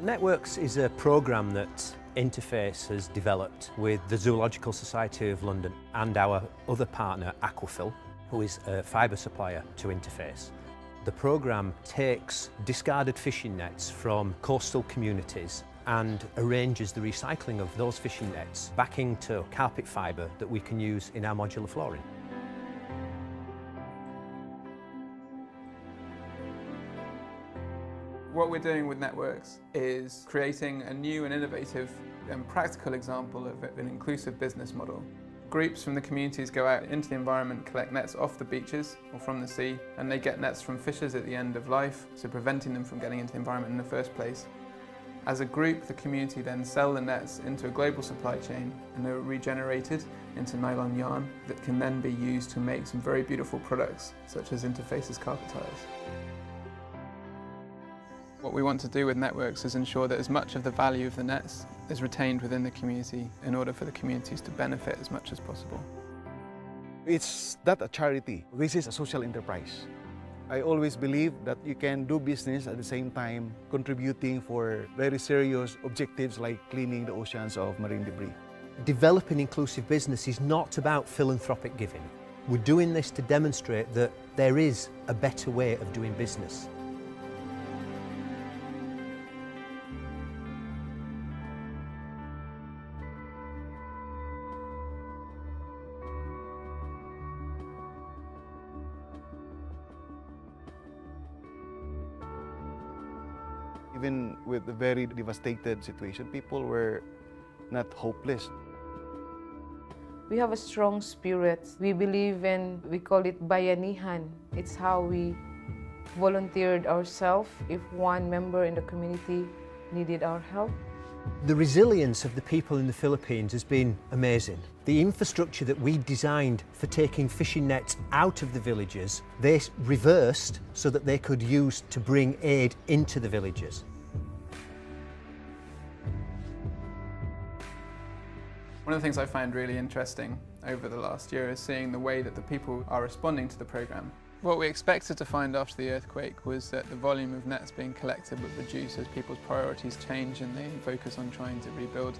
Networks is a programme that Interface has developed with the Zoological Society of London and our other partner Aquafil, who is a fibre supplier to Interface. The programme takes discarded fishing nets from coastal communities and arranges the recycling of those fishing nets back into carpet fibre that we can use in our modular flooring. What we're doing with Networks is creating a new and innovative and practical example of an inclusive business model. Groups from the communities go out into the environment, collect nets off the beaches or from the sea, and they get nets from fishers at the end of life, so preventing them from getting into the environment in the first place. As a group, the community then sell the nets into a global supply chain and they're regenerated into nylon yarn that can then be used to make some very beautiful products, such as Interface's carpet tiles. What we want to do with Networks is ensure that as much of the value of the nets is retained within the community in order for the communities to benefit as much as possible. It's not a charity, this is a social enterprise. I always believe that you can do business at the same time contributing for very serious objectives like cleaning the oceans of marine debris. Developing inclusive business is not about philanthropic giving. We're doing this to demonstrate that there is a better way of doing business. Even with the very devastated situation, people were not hopeless. We have a strong spirit. We believe in, we call it bayanihan. It's how we volunteered ourselves if one member in the community needed our help. The resilience of the people in the Philippines has been amazing. The infrastructure that we designed for taking fishing nets out of the villages, they reversed so that they could use to bring aid into the villages. One of the things I find really interesting over the last year is seeing the way that the people are responding to the programme. What we expected to find after the earthquake was that the volume of nets being collected would reduce as people's priorities change and they focus on trying to rebuild.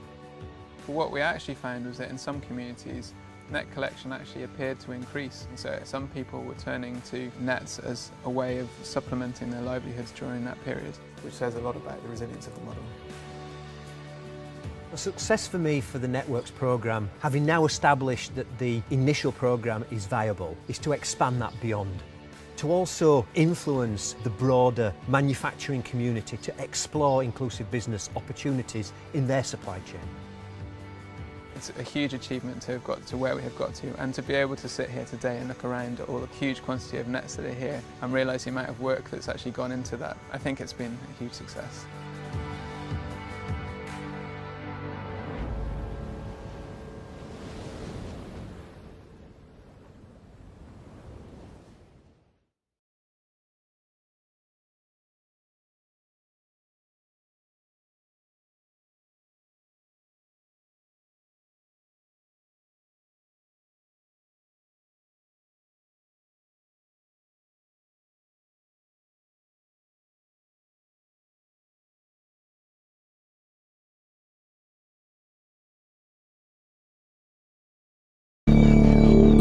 But what we actually found was that in some communities, net collection actually appeared to increase. And so some people were turning to nets as a way of supplementing their livelihoods during that period. Which says a lot about the resilience of the model. A success for me for the Networks programme, having now established that the initial programme is viable, is to expand that beyond. To also influence the broader manufacturing community to explore inclusive business opportunities in their supply chain. It's a huge achievement to have got to where we have got to, and to be able to sit here today and look around at all the huge quantity of nets that are here and realise the amount of work that's actually gone into that. I think it's been a huge success.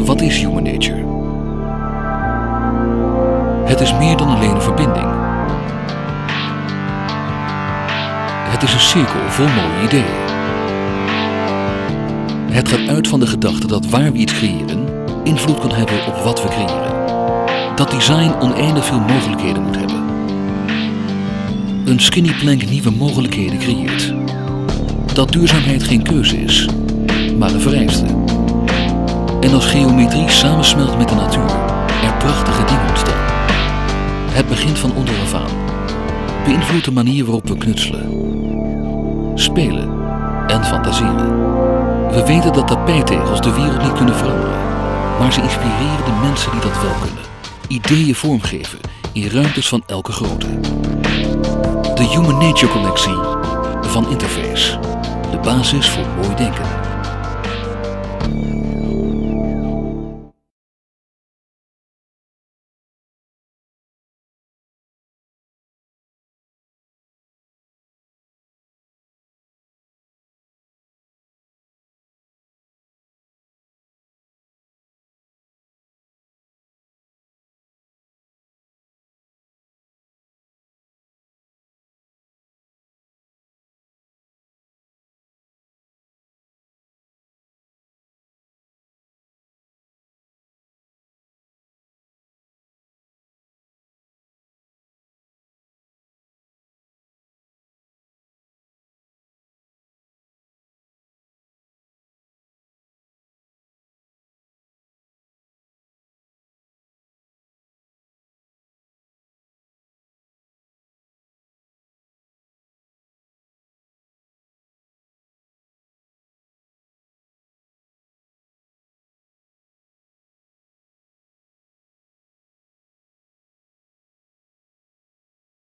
Wat is human nature? Het is meer dan alleen een verbinding. Het is een cirkel vol mooie ideeën. Het gaat uit van de gedachte dat waar we iets creëren, invloed kan hebben op wat we creëren. Dat design oneindig veel mogelijkheden moet hebben. Een skinny plank nieuwe mogelijkheden creëert. Dat duurzaamheid geen keuze is, maar een vereiste. En als geometrie samensmelt met de natuur, er prachtige dingen ontstaan. Het begint van onderaf aan. Beïnvloedt de manier waarop we knutselen, spelen en fantaseren. We weten dat tapijttegels de wereld niet kunnen veranderen, maar ze inspireren de mensen die dat wel kunnen. Ideeën vormgeven in ruimtes van elke grootte. De Human Nature collectie van Interface. De basis voor mooi denken.